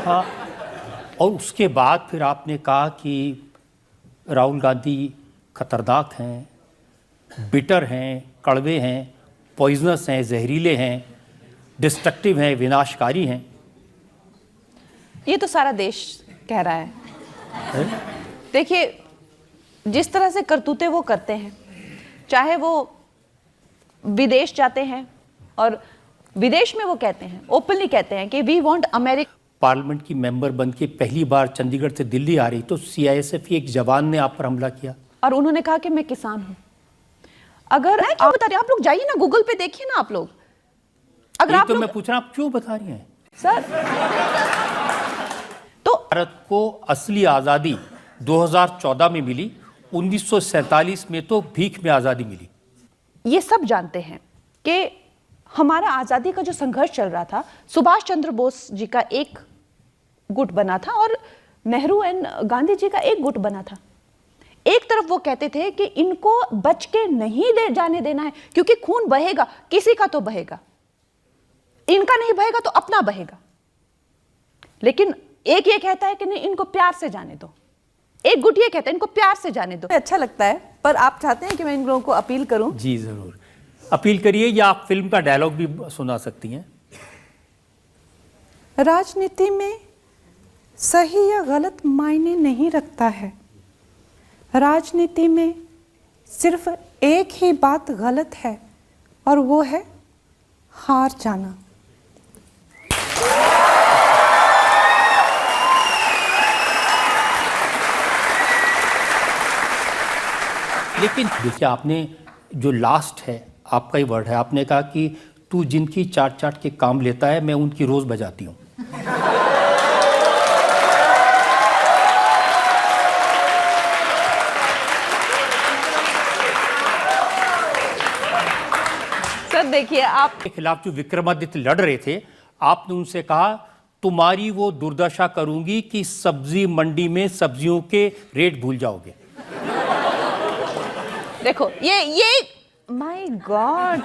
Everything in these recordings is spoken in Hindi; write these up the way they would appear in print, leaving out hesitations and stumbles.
हाँ, और उसके बाद फिर आपने कहा कि राहुल गांधी खतरनाक हैं, बिटर हैं, कड़वे हैं, पॉइजनस हैं, जहरीले हैं, डिस्ट्रक्टिव हैं, विनाशकारी हैं। ये तो सारा देश कह रहा है। देखिए, जिस तरह से करतूते वो करते हैं, चाहे वो विदेश जाते हैं और विदेश में वो कहते हैं, ओपनली कहते हैं कि वी वांट अमेरिका। पार्लियामेंट की मेंबर बन के पहली बार चंडीगढ़ से दिल्ली आ रही तो सीआईएसएफ के एक जवान ने आप पर हमला किया और उन्होंने कहा कि मैं किसान हूं। अगर मैं क्यों बता रही हूं, आप लोग जाइए ना, गूगल पे देखिए ना आप लोग। अगर आप तो मैं पूछ रहा हूं, आप क्यों बता रही हैं सर? तो भारत को असली आजादी 2014 में मिली, 1947 में तो भीख में आजादी मिली। ये सब जानते हैं कि हमारा आजादी का जो संघर्ष चल रहा था, सुभाष चंद्र बोस जी का एक गुट बना था और नेहरू एंड गांधी जी का एक गुट बना था। एक तरफ वो कहते थे कि इनको बच के नहीं दे जाने देना है, क्योंकि खून बहेगा, किसी का तो बहेगा, इनका नहीं बहेगा तो अपना बहेगा। लेकिन एक ये कहता है कि नहीं, इनको प्यार से जाने दो। एक गुट ये कहता है इनको प्यार से जाने दो। अच्छा लगता है, पर आप चाहते हैं कि मैं इन लोगों को अपील करूं? जी जरूर, अपील करिए, या आप फिल्म का डायलॉग भी सुना सकती हैं। राजनीति में सही या गलत मायने नहीं रखता है। राजनीति में सिर्फ एक ही बात गलत है और वो है हार जाना। लेकिन देखिए, आपने जो लास्ट है, आपका ही वर्ड है, आपने कहा कि तू जिनकी चाट चाट के काम लेता है, मैं उनकी रोज बजाती हूँ। सर देखिए, आप के खिलाफ जो विक्रमादित्य लड़ रहे थे, आपने उनसे कहा तुम्हारी वो दुर्दशा करूंगी कि सब्जी मंडी में सब्जियों के रेट भूल जाओगे। देखो, ये my God,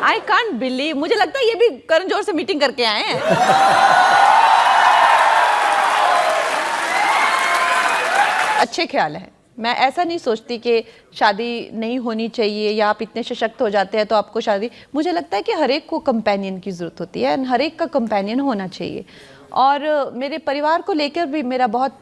I can't believe. मुझे लगता है ये भी करण जौहर से मीटिंग करके आए हैं। अच्छे ख्याल है। मैं ऐसा नहीं सोचती कि शादी नहीं होनी चाहिए या आप इतने सशक्त हो जाते हैं तो आपको शादी। मुझे लगता है कि हर एक को कंपेनियन की ज़रूरत होती है, हर एक का कंपेनियन होना चाहिए। और मेरे परिवार को लेकर भी मेरा बहुत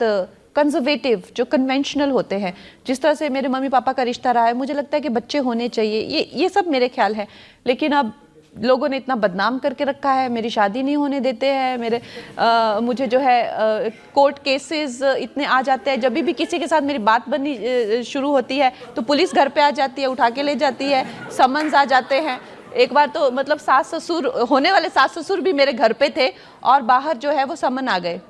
कंजर्वेटिव, जो कन्वेंशनल होते हैं, जिस तरह से मेरे मम्मी पापा का रिश्ता रहा है, मुझे लगता है कि बच्चे होने चाहिए। ये सब मेरे ख्याल है। लेकिन अब लोगों ने इतना बदनाम करके रखा है, मेरी शादी नहीं होने देते हैं, मुझे जो है कोर्ट केसेस इतने आ जाते हैं। जब भी किसी के साथ मेरी बात बननी शुरू होती है तो पुलिस घर पे आ जाती है, उठा के ले जाती है, समन्स आ जाते हैं। एक बार तो मतलब सास ससुर, होने वाले सास ससुर भी मेरे घर पे थे और बाहर जो है वो समन आ गए,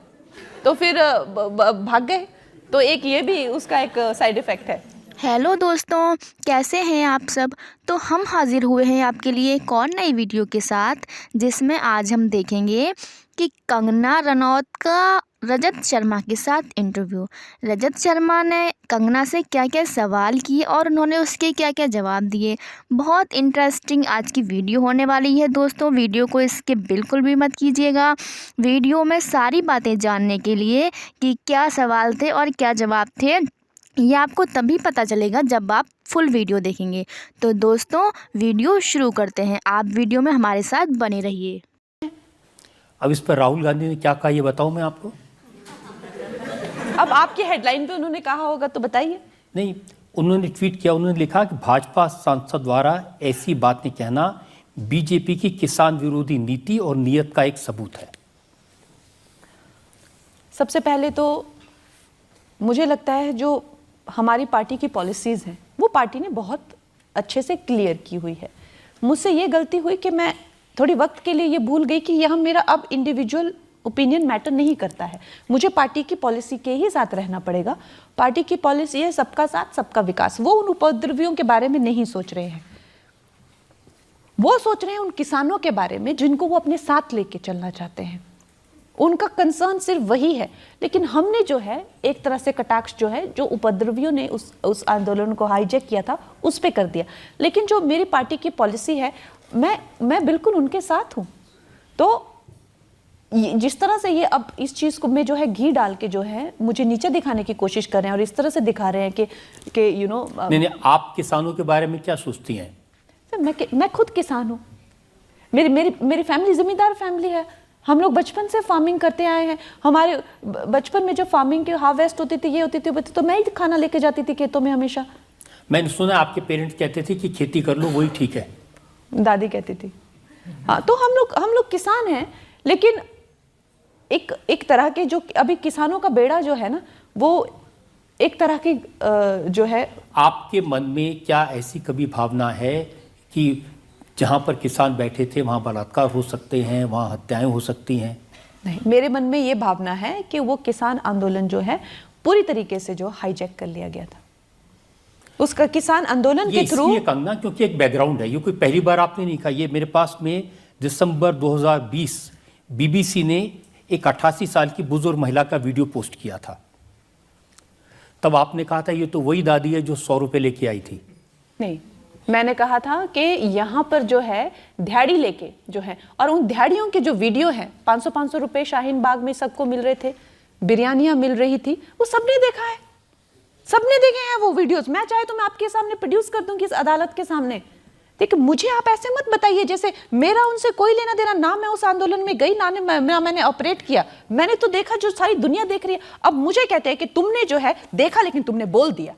तो फिर भाग गए। तो एक ये भी उसका एक साइड इफ़ेक्ट है। हेलो दोस्तों, कैसे हैं आप सब? तो हम हाजिर हुए हैं आपके लिए एक और नई वीडियो के साथ, जिसमें आज हम देखेंगे कि कंगना रनौत का रजत शर्मा के साथ इंटरव्यू। रजत शर्मा ने कंगना से क्या क्या सवाल किए और उन्होंने उसके क्या क्या जवाब दिए। बहुत इंटरेस्टिंग आज की वीडियो होने वाली है दोस्तों। वीडियो को इसके बिल्कुल भी मत कीजिएगा। वीडियो में सारी बातें जानने के लिए कि क्या सवाल थे और क्या जवाब थे, ये आपको तभी पता चलेगा जब आप फुल वीडियो देखेंगे। तो दोस्तों, वीडियो शुरू करते हैं। आप वीडियो में हमारे साथ बने रहिए। अब इस पर राहुल गांधी ने क्या कहा, ये बताऊं मैं आपको? अब आपकी हेडलाइन पे उन्होंने कहा होगा तो बताइए। नहीं, उन्होंने ट्वीट किया, उन्होंने लिखा कि भाजपा सांसद द्वारा ऐसी बातें कहना बीजेपी की किसान विरोधी नीति और नीयत का एक सबूत है। सबसे पहले तो मुझे लगता है जो हमारी पार्टी की पॉलिसीज़ हैं वो पार्टी ने बहुत अच्छे से क्लियर की हुई है। मुझसे ये गलती हुई कि मैं थोड़ी वक्त के लिए ये भूल गई कि यह मेरा अब इंडिविजुअल ओपिनियन मैटर नहीं करता है। मुझे पार्टी की पॉलिसी के ही साथ रहना पड़ेगा। पार्टी की पॉलिसी है सबका साथ सबका विकास। वो उन उपद्रवियों के बारे में नहीं सोच रहे हैं, वो सोच रहे हैं उन किसानों के बारे में जिनको वो अपने साथ लेके चलना चाहते हैं। उनका कंसर्न सिर्फ वही है। लेकिन हमने जो है एक तरह से कटाक्ष जो है, जो उपद्रवियों ने उस आंदोलन को हाईजैक किया था, उस पे कर दिया। लेकिन जो मेरी पार्टी की पॉलिसी है, मैं बिल्कुल उनके साथ हूँ। तो जिस तरह से ये अब इस चीज को में जो है घी डाल के जो है मुझे नीचे दिखाने की कोशिश कर रहे हैं और इस तरह से दिखा रहे हैं कि यू नो नहीं, आप किसानों के बारे में क्या सोचती हैं? सर मैं खुद किसान हूँ, मेरी मेरी मेरी फैमिली जिम्मेदार फैमिली है। हम लोग बचपन से फार्मिंग करते आए हैं। हमारे बचपन में जब फार्मिंग की हार्वेस्ट होती थी, ये होती थी, तो मैं ही खाना लेके जाती थी खेतों में हमेशा। मैंने सुना आपके पेरेंट्स कहते थे कि खेती कर लो वही ठीक है। दादी कहती थी। हाँ, तो हम लोग किसान हैं, लेकिन एक तरह के जो अभी किसानों का बेड़ा जो है ना, वो एक तरह की जो है। आपके मन में क्या ऐसी कभी भावना है कि जहाँ पर किसान बैठे थे वहाँ बलात्कार हो सकते हैं, वहाँ हत्याएं हो सकती हैं? नहीं, मेरे मन में ये भावना है कि वो किसान आंदोलन जो है पूरी तरीके से जो हाईजैक कर लिया गया था। उसका किसान आंदोलन के थ्रू ये कंगना क्योंकि एक बैकग्राउंड है, ये कोई पहली बार आपने नहीं कहा। ये मेरे पास में दिसंबर 2020 बीबीसी ने एक 88 साल की बुजुर्ग महिला का वीडियो पोस्ट किया था। तब आपने कहा था ये तो वही दादी है जो 100 रुपए लेके आई थी। नहीं, मैंने कहा था कि यहाँ पर जो है दिहाड़ी लेके जो है, और उन दिहाड़ियों के जो वीडियो है 500-500 रुपए शाहीन बाग में सबको मिल रहे थे, बिरयानियां मिल रही थी, वो सबने देखा है, सबने देखे हैं वो वीडियोस। मैं चाहे तो मैं आपके सामने प्रोड्यूस कर दूंगी इस अदालत के सामने। देखिए, मुझे आप ऐसे मत बताइए जैसे मेरा उनसे कोई लेना देना ना, मैं उस आंदोलन में गई ना मैंने ऑपरेट किया। मैंने तो देखा जो सारी दुनिया देख रही है। अब मुझे कहते हैं कि तुमने जो है देखा लेकिन तुमने बोल दिया।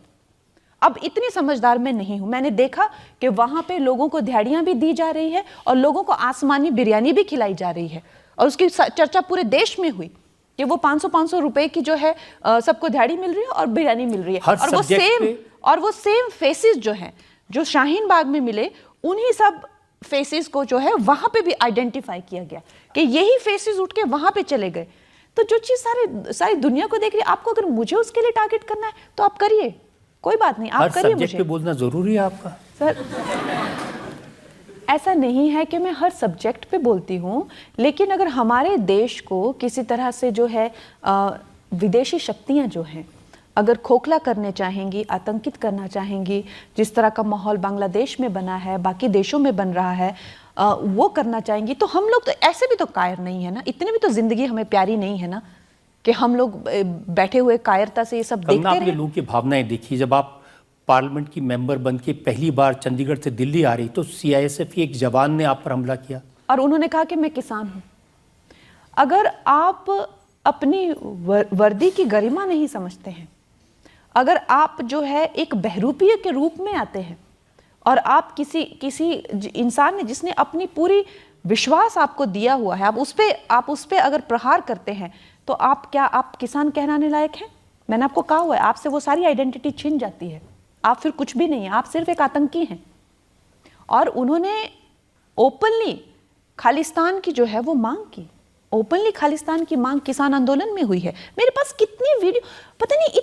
अब इतनी समझदार मैं नहीं हूं। मैंने देखा कि वहां पे लोगों को दिहाड़ियां भी दी जा रही है और लोगों को आसमानी बिरयानी भी खिलाई जा रही है, और उसकी चर्चा पूरे देश में हुई कि वो 500-500 रुपए की जो है सबको दिहाड़ी मिल रही है और बिरयानी मिल रही है। और वो सेम फेसेस जो हैं जो शाहीन बाग में मिले, उन्हीं सब फेसेस को जो है वहां पे भी आइडेंटिफाई किया गया कि यही फेसेस उठ के वहां पे चले गए। तो जो चीज सारी दुनिया को देख रही है, आपको अगर मुझे उसके लिए टारगेट करना है तो आप करिए, कोई बात नहीं, आप करिए। मुझे पे बोलना जरूरी है आपका? सर, ऐसा नहीं है कि मैं हर सब्जेक्ट पे बोलती हूँ, लेकिन अगर हमारे देश को किसी तरह से जो है विदेशी शक्तियाँ जो हैं अगर खोखला करने चाहेंगी, आतंकित करना चाहेंगी, जिस तरह का माहौल बांग्लादेश में बना है, बाकी देशों में बन रहा है, वो करना चाहेंगी, तो हम लोग तो ऐसे भी तो कायर नहीं है ना, इतनी भी तो जिंदगी हमें प्यारी नहीं है ना कि हम लोग बैठे हुए कायरता से ये सब देखते रहे। लोगों की भावनाएं देखिए। जब आप पार्लियामेंट की मेंबर बन के पहली बार चंडीगढ़ से दिल्ली आ रही तो सीआईएसएफ के एक जवान ने आप पर हमला किया और उन्होंने कहा कि मैं किसान हूं। अगर आप अपनी वर्दी की गरिमा नहीं समझते हैं, अगर आप जो है एक बहरूपीय के रूप में आते हैं और आप किसी इंसान ने जिसने अपनी पूरी विश्वास आपको दिया हुआ है, आप उस पे अगर प्रहार करते हैं, तो आप किसान कहलाने लायक हैं? मैंने आपको कहा हुआ है, आपसे वो सारी आइडेंटिटी छिन जाती है, आप फिर कुछ भी नहीं है, आप सिर्फ एक आतंकी हैं। और उन्होंने ओपनली खालिस्तान की जो है वो मांग की, ओपनली खालिस्तान की मांग किसान आंदोलन में हुई है। मेरे पास कितनी वीडियो, पता नहीं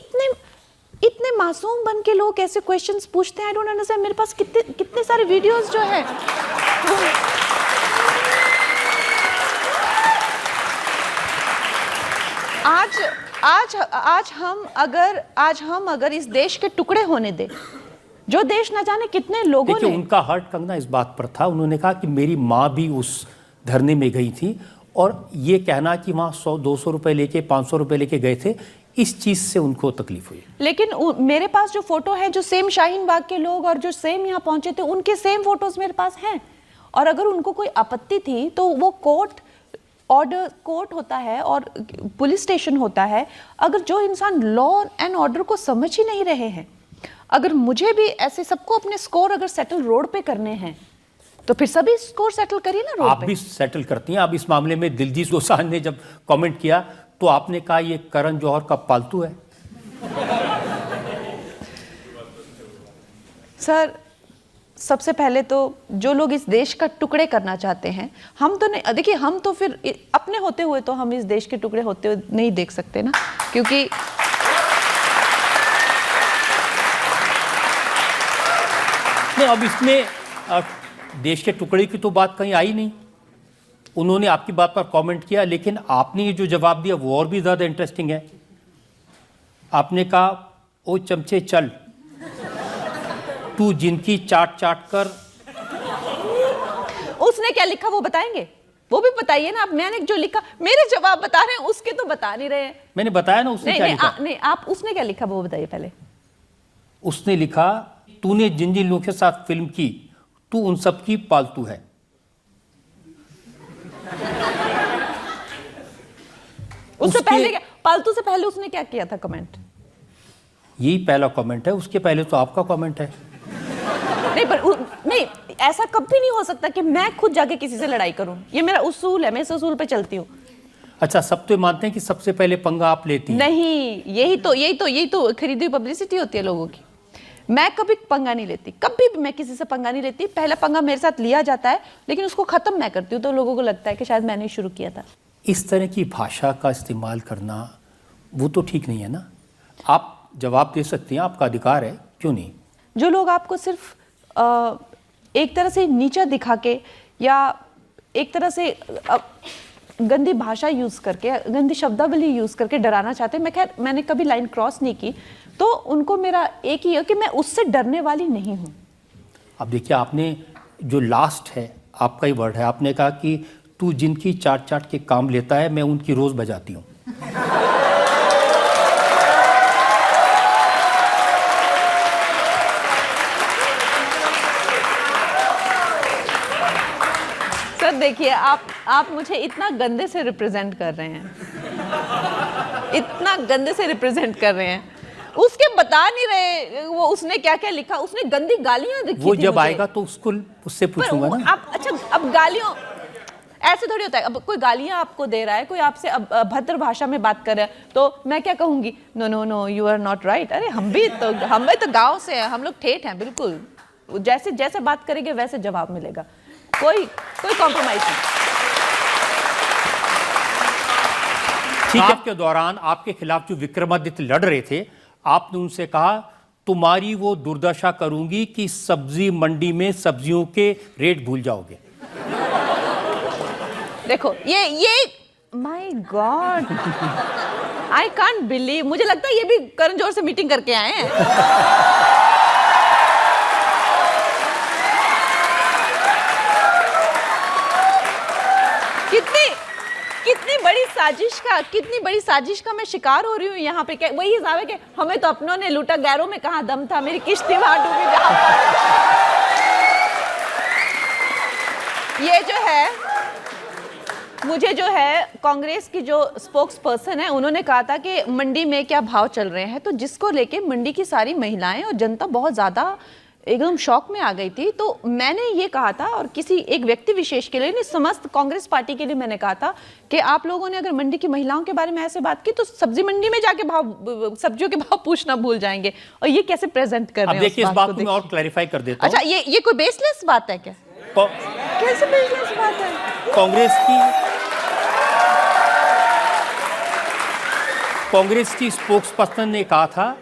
इतने मासूम बन के लोग ऐसे क्वेश्चंस पूछते हैं, आई डोंट अंडरस्टैंड। मेरे पास कितने सारे वीडियोस जो है आज हम अगर इस देश के टुकड़े होने दे, जो देश न जाने कितने लोगों ने, उनका हर्ट कंगना इस बात पर था, उन्होंने कहा कि मेरी माँ भी उस धरने में गई थी, और ये कहना कि वहाँ 100-200 रुपए लेके 500 रुपए लेके गए थे, इस चीज से उनको तकलीफ हुई। लेकिन मेरे पास जो फोटो है, जो सेम शाहीन बाग के लोग और जो सेम यहाँ पहुंचे थे, उनके सेम फोटोज मेरे पास हैं। और अगर उनको कोई आपत्ति थी तो वो कोर्ट होता है और पुलिस स्टेशन होता है। अगर जो इंसान लॉ एंड ऑर्डर को समझ ही नहीं रहे हैं, अगर मुझे भी ऐसे सबको अपने स्कोर अगर सेटल रोड पे करने हैं, तो फिर सभी स्कोर सेटल करिए ना रोड पे। आप भी सेटल करती हैं। अब इस मामले में दिलजीत दोसांझ ने जब कमेंट किया तो आपने कहा ये करण जौहर का पालतू है। सर, सबसे पहले तो जो लोग इस देश का टुकड़े करना चाहते हैं, हम तो नहीं, देखिए हम तो फिर अपने होते हुए तो हम इस देश के टुकड़े होते हुए नहीं देख सकते ना, क्योंकि नहीं, अब इसमें देश के टुकड़े की तो बात कहीं आई नहीं। उन्होंने आपकी बात पर कमेंट किया, लेकिन आपने ये जो जवाब दिया वो और भी ज़्यादा इंटरेस्टिंग है। आपने कहा, ओ चमचे चल, तू जिनकी चाट कर। उसने क्या लिखा वो बताएंगे? वो भी बताइए ना आप। मैंने जो लिखा, मेरे जवाब बता रहे हैं, उसके तो बता नहीं रहे हैं। मैंने बताया ना उसने क्या लिखा। नहीं आप उसने क्या लिखा वो बताइए पहले। उसने लिखा, तूने जिन जिन लोगों के साथ फिल्म की तू उन सब की पालतू है। उससे पहले क्या, पालतू से पहले उसने क्या किया था कमेंट? यही पहला कमेंट है, उसके पहले तो आपका कमेंट है। नहीं पर नहीं, ऐसा कभी नहीं हो सकता कि मैं खुद जाके किसी से लड़ाई करूं। ये मेरा उसूल है, मैं इस उसूल पे चलती हूँ। अच्छा, सब तो मानते हैं कि सबसे पहले पंगा आप लेती हैं। नहीं, यही तो खरीदी हुई पब्लिसिटी होती है लोगों की। मैं कभी पंगा नहीं लेती, कभी भी मैं किसी से पंगा नहीं लेती। पहला पंगा मेरे साथ लिया जाता है, लेकिन उसको खत्म मैं करती हूँ, तो लोगों को लगता है कि शायद मैंने शुरू किया था। इस तरह की भाषा का इस्तेमाल करना वो तो ठीक नहीं है ना। आप जवाब दे सकती हैं, आपका अधिकार है, क्यों नहीं। जो लोग आपको सिर्फ एक तरह से नीचा दिखा के या एक तरह से गंदी भाषा यूज़ करके, गंदी शब्दावली यूज़ करके डराना चाहते हैं, मैंने कभी लाइन क्रॉस नहीं की, तो उनको मेरा एक ही है कि मैं उससे डरने वाली नहीं हूँ। अब देखिए, आपने जो लास्ट है आपका ही वर्ड है, आपने कहा कि तू जिनकी चाट चाट के काम लेता है मैं उनकी रोज़ बजाती हूँ। सर देखिए, आप मुझे इतना गंदे से रिप्रेजेंट कर रहे हैं, इतना गंदे से रिप्रेजेंट कर रहे हैं। उसके बता नहीं रहे वो उसने क्या क्या लिखा। उसने गंदी गालियां लिखी वो थी जब मुझे। आएगा तो उससे पूछूंगा ना। आप अच्छा, अब गालियों ऐसे थोड़ी होता है। अब कोई गालियां आपको दे रहा है, कोई आपसे अभद्र भाषा में बात कर रहा है, तो मैं क्या कहूंगी? No no no, you are not right. अरे हम भी तो गांव से हैं, हम लोग ठेठ हैं, बिल्कुल जैसे जैसे बात करेंगे वैसे जवाब मिलेगा, कोई कॉम्प्रोमाइज नहीं। चुनाव के दौरान आपके खिलाफ जो विक्रमादित्य लड़ रहे थे, आपने उनसे कहा तुम्हारी वो दुर्दशा करूंगी कि सब्जी मंडी में सब्जियों के रेट भूल जाओगे। देखो ये my God, I can't believe. मुझे लगता है ये भी करण जौहर से मीटिंग करके आए हैं। कितनी बड़ी साजिश का मैं शिकार हो रही हूँ यहाँ पे। वही हिसाब है कि हमें तो अपनों ने लूटा, गैरों में कहाँ दम था, मेरी किश्ती वहां डूबी जहाँ। ये जो है, मुझे जो है कांग्रेस की जो स्पोक्स पर्सन है, उन्होंने कहा था कि मंडी में क्या भाव चल रहे हैं, तो जिसको लेके मंडी की सारी महिलाएं और जनता बहुत ज्यादा एकदम शॉक में आ गई थी। तो मैंने ये कहा था, और किसी एक व्यक्ति विशेष के लिए नहीं, समस्त कांग्रेस पार्टी के लिए मैंने कहा था कि आप लोगों ने अगर मंडी की महिलाओं के बारे में ऐसे बात की तो सब्जी मंडी में जाके सब्जियों के भाव पूछना भूल जाएंगे। और ये कैसे प्रेजेंट कर रहे हैं? देखिए, इस बात को मैं और क्लैरिफाई कर देता हूं। अच्छा, ये कोई बेसलेस बात है क्या? कैसे बेसलेस बात है? कांग्रेस की स्पोक्स पर्सन ने कहा था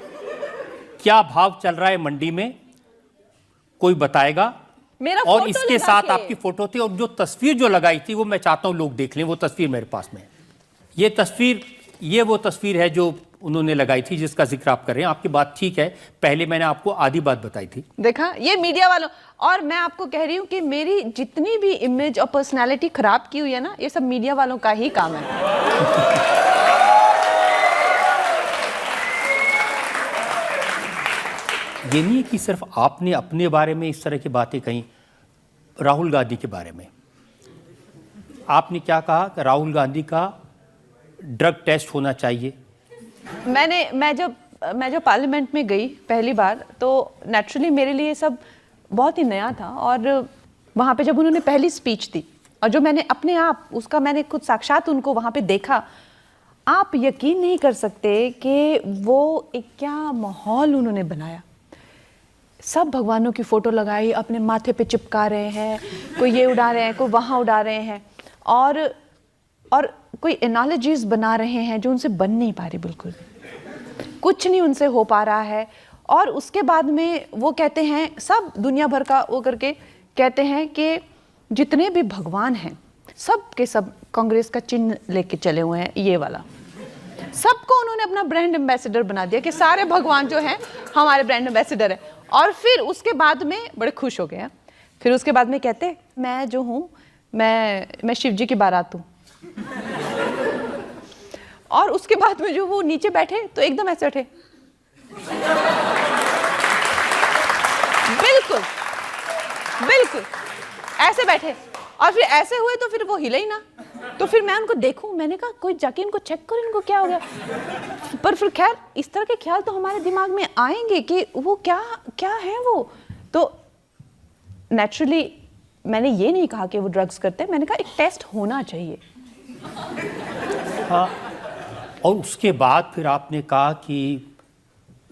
क्या भाव चल रहा है मंडी में, कोई बताएगा। मेरा और इसके साथ आपकी फोटो थी, और जो तस्वीर जो लगाई थी वो मैं चाहता हूं लोग देख लें। वो तस्वीर मेरे पास में है। ये वो तस्वीर है जो उन्होंने लगाई थी, जिसका जिक्र आप कर रहे हैं। आपकी बात ठीक है, पहले मैंने आपको आधी बात बताई थी। देखा, ये मीडिया वालों, और मैं आपको कह रही हूं कि मेरी जितनी भी इमेज और पर्सनैलिटी खराब की हुई है ना, ये सब मीडिया वालों का ही काम है। ये नहीं है कि सिर्फ आपने अपने बारे में इस तरह की बातें कही। राहुल गांधी के बारे में आपने क्या कहा कि राहुल गांधी का ड्रग टेस्ट होना चाहिए। मैं जब पार्लियामेंट में गई पहली बार, तो नेचुरली मेरे लिए सब बहुत ही नया था। और वहाँ पे जब उन्होंने पहली स्पीच दी, और जो मैंने अपने आप उसका मैंने खुद साक्षात उनको वहाँ पे देखा, आप यकीन नहीं कर सकते कि वो एक क्या माहौल उन्होंने बनाया। सब भगवानों की फोटो लगाई, अपने माथे पे चिपका रहे हैं, कोई ये उड़ा रहे हैं, कोई वहाँ उड़ा रहे हैं, और कोई एनालॉजीज बना रहे हैं जो उनसे बन नहीं पा रही, बिल्कुल कुछ नहीं उनसे हो पा रहा है। और उसके बाद में वो कहते हैं, सब दुनिया भर का वो करके कहते हैं कि जितने भी भगवान हैं सब के सब कांग्रेस का चिन्ह लेके चले हुए हैं, ये वाला। सबको उन्होंने अपना ब्रांड एम्बेसडर बना दिया कि सारे भगवान जो हैं हमारे ब्रांड एम्बेसडर हैं। और फिर उसके बाद में बड़े खुश हो गए। फिर उसके बाद में कहते, मैं जो हूँ मैं शिव जी की बारात हूँ। और उसके बाद में जो वो नीचे बैठे तो एकदम ऐसे बैठे, बिल्कुल बिल्कुल ऐसे बैठे, और फिर ऐसे हुए तो फिर वो हिले ही ना। तो फिर मैं उनको देखूं, मैंने कहा कोई जाके इनको चेक करो, इनको क्या हो गया। पर फिर खैर इस तरह के ख्याल तो हमारे दिमाग में आएंगे कि वो क्या क्या है वो। तो नेचुरली मैंने ये नहीं कहा कि वो ड्रग्स करते हैं, मैंने कहा एक टेस्ट होना चाहिए। हाँ, और उसके बाद फिर आपने कहा कि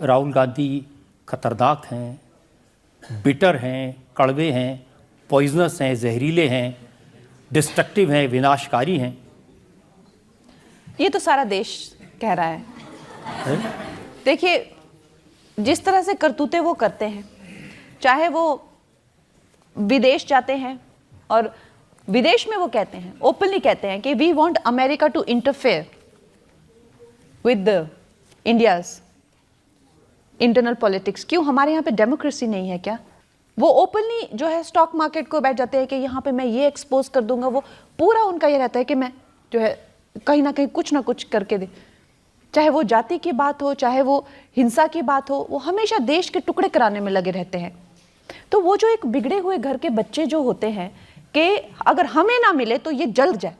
राहुल गांधी खतरनाक हैं, बिटर हैं, कड़वे हैं, पॉइजनस हैं, जहरीले हैं, डिस्ट्रक्टिव हैं, विनाशकारी हैं। ये तो सारा देश कह रहा है। देखिए जिस तरह से करतूते वो करते हैं, चाहे वो विदेश जाते हैं और विदेश में वो कहते हैं, ओपनली कहते हैं कि we want America to interfere with India's internal politics. क्यों, हमारे यहाँ पे डेमोक्रेसी नहीं है क्या? वो ओपनली जो है स्टॉक मार्केट को बैठ जाते हैं कि यहाँ पे मैं ये एक्सपोज कर दूंगा, वो पूरा उनका ये रहता है कि मैं जो है कहीं ना कहीं कुछ ना कुछ करके दे। चाहे वो जाति की बात हो, चाहे वो हिंसा की बात हो, वो हमेशा देश के टुकड़े कराने में लगे रहते हैं। तो वो जो एक बिगड़े हुए घर के बच्चे जो होते हैं कि अगर हमें ना मिले तो ये जल जाए,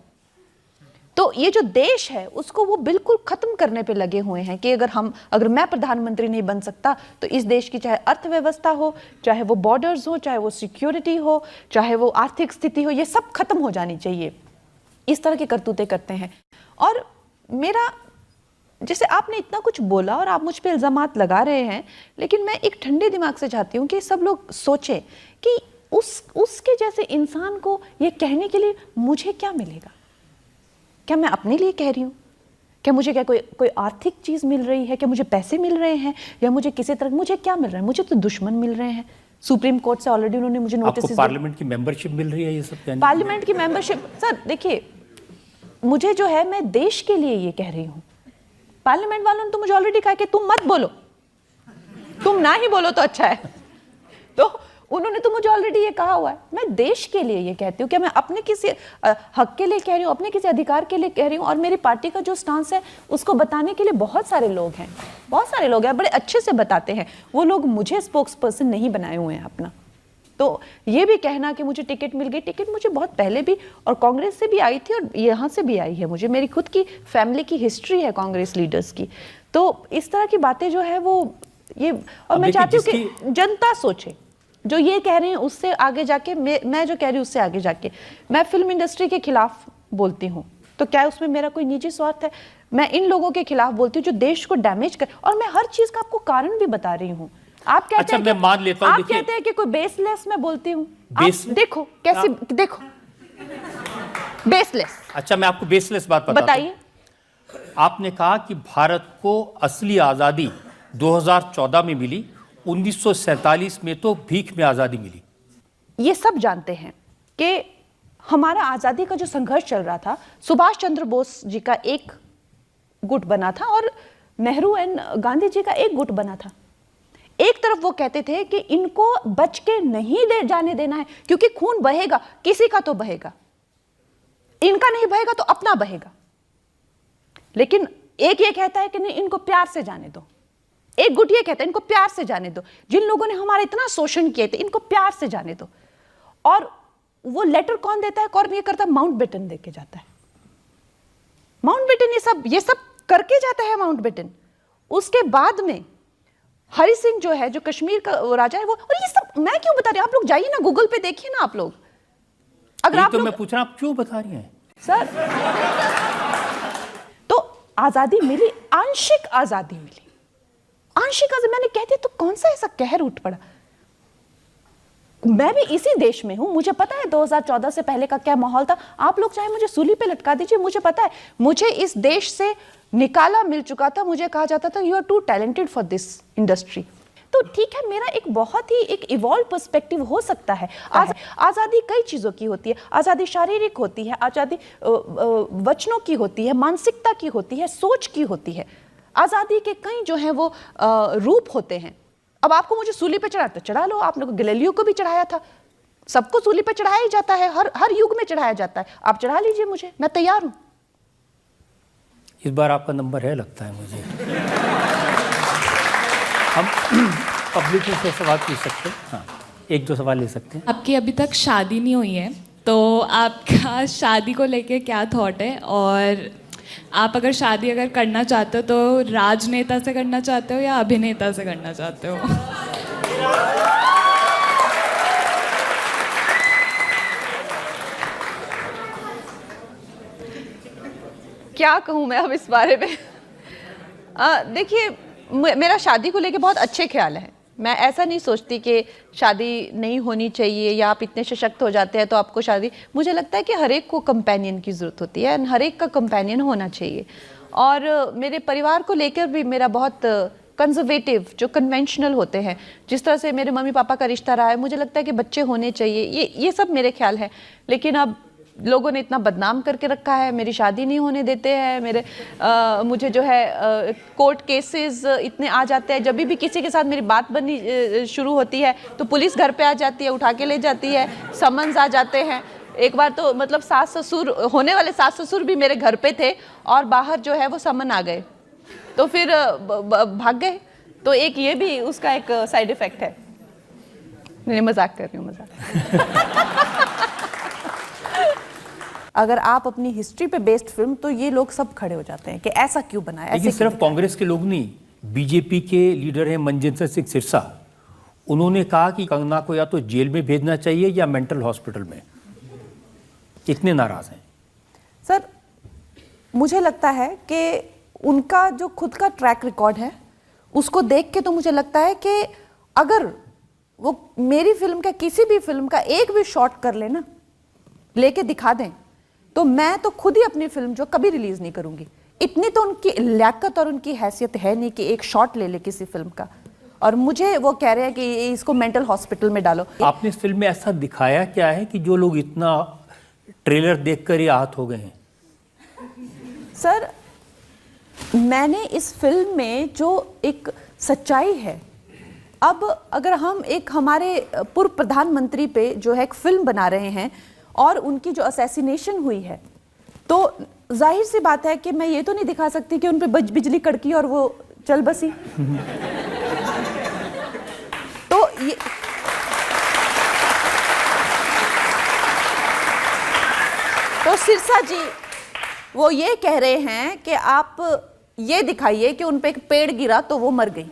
तो ये जो देश है उसको वो बिल्कुल खत्म करने पे लगे हुए हैं कि अगर मैं प्रधानमंत्री नहीं बन सकता तो इस देश की चाहे अर्थव्यवस्था हो, चाहे वो बॉर्डर्स हो, चाहे वो सिक्योरिटी हो, चाहे वो आर्थिक स्थिति हो, ये सब खत्म हो जानी चाहिए। इस तरह के करतूते करते हैं। और मेरा, जैसे आपने इतना कुछ बोला और आप मुझ पे इल्जामात लगा रहे हैं, लेकिन मैं एक ठंडे दिमाग से चाहती हूँ कि सब लोग सोचें कि उसके जैसे इंसान को ये कहने के लिए मुझे क्या मिलेगा? क्या मैं अपने लिए कह रही हूँ? क्या मुझे क्या कोई आर्थिक चीज मिल रही है? क्या मुझे पैसे मिल रहे हैं? या मुझे किसी तरह, मुझे क्या मिल रहा है? मुझे तो दुश्मन मिल रहे हैं। सुप्रीम कोर्ट से ऑलरेडी उन्होंने मुझे नोटिस, आपको पार्लियामेंट की मेंबरशिप मिल रही है, ये सब कहने? पार्लियामेंट की मेंबरशिप, सर देखिए मुझे जो है, मैं देश के लिए ये कह रही हूँ। पार्लियामेंट वालों ने तो मुझे ऑलरेडी कहा कि तुम मत बोलो, तुम ना ही बोलो तो अच्छा है। तो उन्होंने तो मुझे ऑलरेडी ये कहा हुआ है। मैं देश के लिए ये कहती हूँ कि मैं अपने किसी हक के लिए कह रही हूँ, अपने किसी अधिकार के लिए कह रही हूँ। और मेरी पार्टी का जो स्टांस है उसको बताने के लिए बहुत सारे लोग हैं, बहुत सारे लोग हैं, बड़े अच्छे से बताते हैं। वो लोग मुझे स्पोक्स पर्सन नहीं बनाए हुए हैं अपना। तो ये भी कहना कि मुझे टिकट मिल गई, टिकट मुझे बहुत पहले भी और कांग्रेस से भी आई थी और यहाँ से भी आई है। मुझे मेरी खुद की फैमिली की हिस्ट्री है कांग्रेस लीडर्स की। तो इस तरह की बातें जो है वो ये, और मैं चाहती हूँ कि जनता सोचे। जो ये कह रहे हैं उससे आगे जाके मैं जो कह रही हूँ उससे आगे जाके, मैं फिल्म इंडस्ट्री के खिलाफ बोलती हूँ, तो क्या उसमें मेरा कोई निजी स्वार्थ है? मैं इन लोगों के खिलाफ बोलती हूँ जो देश को डैमेज कर, और मैं हर चीज का आपको कारण भी बता रही हूँ। आप कहते अच्छा, हैं मैं मान लेता हूं, आप कहते हैं कि कोई बेसलेस मैं बोलती हूँ। देखो कैसे, देखो बेसलेस। अच्छा, मैं आपको बेसलेस बात बताइए। आपने कहा कि भारत को असली आज़ादी 2014 में मिली, 1947 में तो भीख में आज़ादी मिली। ये सब जानते हैं कि हमारा आज़ादी का जो संघर्ष चल रहा था, सुभाष चंद्र बोस जी का एक गुट बना था और नेहरू एंड गांधी जी का एक गुट बना था। एक तरफ वो कहते थे कि इनको बच के नहीं ले जाने देना है क्योंकि खून बहेगा, किसी का तो बहेगा, इनका नहीं बहेगा तो अपना बहेगा। लेकिन एक ये कहता है कि नहीं, इनको प्यार से जाने दो। एक गुट ये कहता है इनको प्यार से जाने दो, जिन लोगों ने हमारा इतना शोषण किए थे इनको प्यार से जाने दो। और वो लेटर कौन देता है, कौन ये करता है? माउंटबेटन देके जाता है। माउंटबेटन ये सब करके जाता है माउंटबेटन। उसके बाद में हरि सिंह जो है, जो कश्मीर का राजा है, वो, और ये सब मैं क्यों बता रही हूं? आप लोग जाइए ना, गूगल पे देखिए ना आप लोग। अगर आप तो मैं पूछ रहा, आप क्यों बता रही हैं सर? तो आजादी मिली, आंशिक आजादी मिली, आंशिक आजादी। मैंने कहती तो कौन सा ऐसा कहर उठ पड़ा? मैं भी इसी देश में हूं, मुझे पता है 2014 से पहले का क्या माहौल था। आप लोग चाहे मुझे सूली पे लटका दीजिए, मुझे पता है। मुझे इस देश से निकाला मिल चुका था, मुझे कहा जाता था you are too talented for this industry. तो ठीक है, मेरा एक बहुत ही एक इवॉल्व पर्सपेक्टिव हो सकता है। आज़ादी कई चीज़ों की होती है। आज़ादी शारीरिक होती है, आज़ादी वचनों की होती है, मानसिकता की होती है, सोच की होती है। आज़ादी के कई जो हैं वो रूप होते हैं। अब आपको मुझे सूली पे चढ़ा लो, आप लोग गैलीलियो को भी चढ़ाया था, सबको सूली पे चढ़ाया ही जाता है, हर हर युग में चढ़ाया जाता है। आप चढ़ा लीजिए मुझे, मैं तैयार हूं। इस बार आपका नंबर है लगता है मुझे। हम पब्लिक से सवाल पूछ सकते हैं, हाँ, एक दो सवाल ले सकते हैं। आपकी अभी तक शादी नहीं हुई है, तो आपका शादी को लेके क्या थॉट है? और आप अगर शादी अगर करना चाहते हो तो राजनेता से करना चाहते हो या अभिनेता से करना चाहते हो? क्या कहूँ मैं अब इस बारे में। देखिए, मेरा शादी को लेके बहुत अच्छे ख्याल है। मैं ऐसा नहीं सोचती कि शादी नहीं होनी चाहिए या आप इतने सशक्त हो जाते हैं तो आपको शादी, मुझे लगता है कि हर एक को कंपेनियन की ज़रूरत होती है, हर एक का कंपेनियन होना चाहिए। और मेरे परिवार को लेकर भी मेरा बहुत कंजर्वेटिव, जो कन्वेंशनल होते हैं, जिस तरह से मेरे मम्मी पापा का रिश्ता रहा है, मुझे लगता है कि बच्चे होने चाहिए, ये सब मेरे ख्याल है। लेकिन अब लोगों ने इतना बदनाम करके रखा है, मेरी शादी नहीं होने देते हैं, मुझे जो है कोर्ट केसेस इतने आ जाते हैं, जब भी किसी के साथ मेरी बात बननी शुरू होती है तो पुलिस घर पे आ जाती है, उठा के ले जाती है, समन्स आ जाते हैं। एक बार तो मतलब सास ससुर, होने वाले सास ससुर भी मेरे घर पे थे और बाहर जो है वो समन आ गए, तो फिर भाग गए। तो एक ये भी उसका एक साइड इफेक्ट है। मैं मजाक कर रही हूँ, मजाक। अगर आप अपनी हिस्ट्री पे बेस्ड फिल्म, तो ये लोग सब खड़े हो जाते हैं कि ऐसा क्यों बना है। लेकिन सिर्फ कांग्रेस के लोग नहीं, बीजेपी के लीडर हैं मनजिंदर सिंह सिरसा, उन्होंने कहा कि कंगना को या तो जेल में भेजना चाहिए या मेंटल हॉस्पिटल में। इतने नाराज हैं सर। मुझे लगता है कि उनका जो खुद का ट्रैक रिकॉर्ड है उसको देख के तो मुझे लगता है कि अगर वो मेरी फिल्म का, किसी भी फिल्म का एक भी शॉट कर लेना, लेके दिखा दें, तो मैं तो खुद ही अपनी फिल्म जो कभी रिलीज नहीं करूंगी। इतनी तो उनकी लियाकत और उनकी हैसियत है नहीं कि एक शॉट ले ले किसी फिल्म का। और मुझे वो कह रहे हैं कि इसको मेंटल हॉस्पिटल में डालो। आपने इस फिल्म में ऐसा दिखाया क्या है कि जो लोग इतना ट्रेलर देखकर ही आहत हो गए हैं? सर, मैंने इस फिल्म में जो एक सच्चाई है, अब अगर हम एक हमारे पूर्व प्रधानमंत्री पे जो है एक फिल्म बना रहे हैं और उनकी जो असैसिनेशन हुई है, तो जाहिर सी बात है कि मैं ये तो नहीं दिखा सकती कि उन पे बिजली कड़की और वो चल बसी। तो ये तो सिरसा जी वो ये कह रहे हैं कि आप ये दिखाइए कि उन पे एक पेड़ गिरा तो वो मर गई।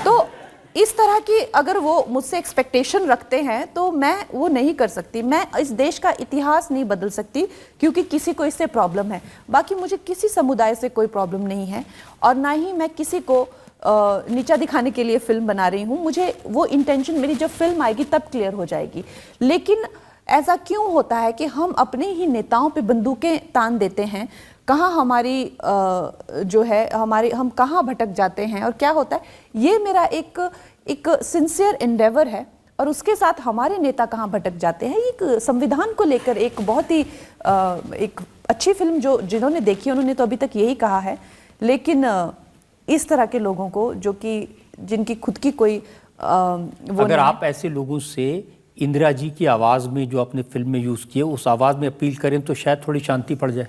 तो इस तरह की अगर वो मुझसे एक्सपेक्टेशन रखते हैं तो मैं वो नहीं कर सकती। मैं इस देश का इतिहास नहीं बदल सकती क्योंकि किसी को इससे प्रॉब्लम है। बाकी मुझे किसी समुदाय से कोई प्रॉब्लम नहीं है और ना ही मैं किसी को नीचा दिखाने के लिए फिल्म बना रही हूँ। मुझे वो इंटेंशन, मेरी जब फिल्म आएगी तब क्लियर हो जाएगी। लेकिन ऐसा क्यों होता है कि हम अपने ही नेताओं पे बंदूकें तान देते हैं? कहाँ हमारी जो है हमारी, हम कहाँ भटक जाते हैं और क्या होता है? ये मेरा एक सिंसियर एंडेवर है और उसके साथ हमारे नेता कहाँ भटक जाते हैं। एक संविधान को लेकर एक बहुत ही एक अच्छी फिल्म जो जिन्होंने देखी उन्होंने तो अभी तक यही कहा है। लेकिन इस तरह के लोगों को जो कि जिनकी खुद की कोई वो अगर आप ऐसे लोगों से इंदिरा जी की आवाज़ में जो आपने फिल्म में यूज़ किए उस आवाज़ में अपील करें तो शायद थोड़ी शांति पड़ जाए।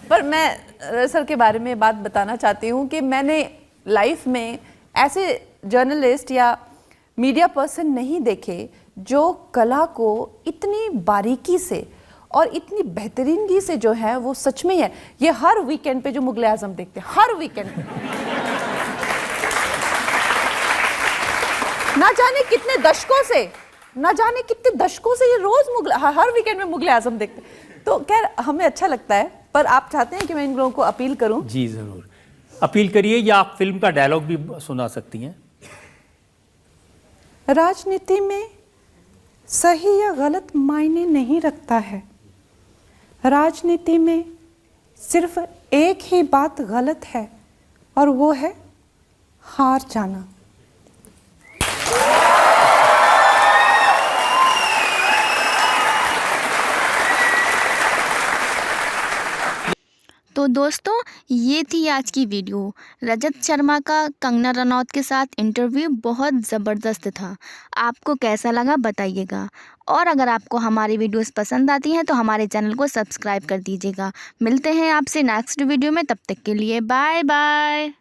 पर मैं सर के बारे में बात बताना चाहती हूँ कि मैंने लाइफ में ऐसे जर्नलिस्ट या मीडिया पर्सन नहीं देखे जो कला को इतनी बारीकी से और इतनी बेहतरीनगी से जो है वो सच में है। ये हर वीकेंड पे जो मुगले आजम देखते हैं, हर वीकेंड पे ना जाने कितने दशकों से ये रोज हर वीकेंड में मुगले आजम देखते हैं। तो खैर हमें अच्छा लगता है। पर आप चाहते हैं कि मैं इन लोगों को अपील करूं? जी जरूर, अपील करिए या आप फिल्म का डायलॉग भी सुना सकती हैं। राजनीति में सही या गलत मायने नहीं रखता है। राजनीति में सिर्फ एक ही बात गलत है और वो है हार जाना। तो दोस्तों ये थी आज की वीडियो। रजत शर्मा का कंगना रनौत के साथ इंटरव्यू बहुत ज़बरदस्त था। आपको कैसा लगा बताइएगा। और अगर आपको हमारी वीडियोस पसंद आती हैं तो हमारे चैनल को सब्सक्राइब कर दीजिएगा। मिलते हैं आपसे नेक्स्ट वीडियो में, तब तक के लिए बाय बाय।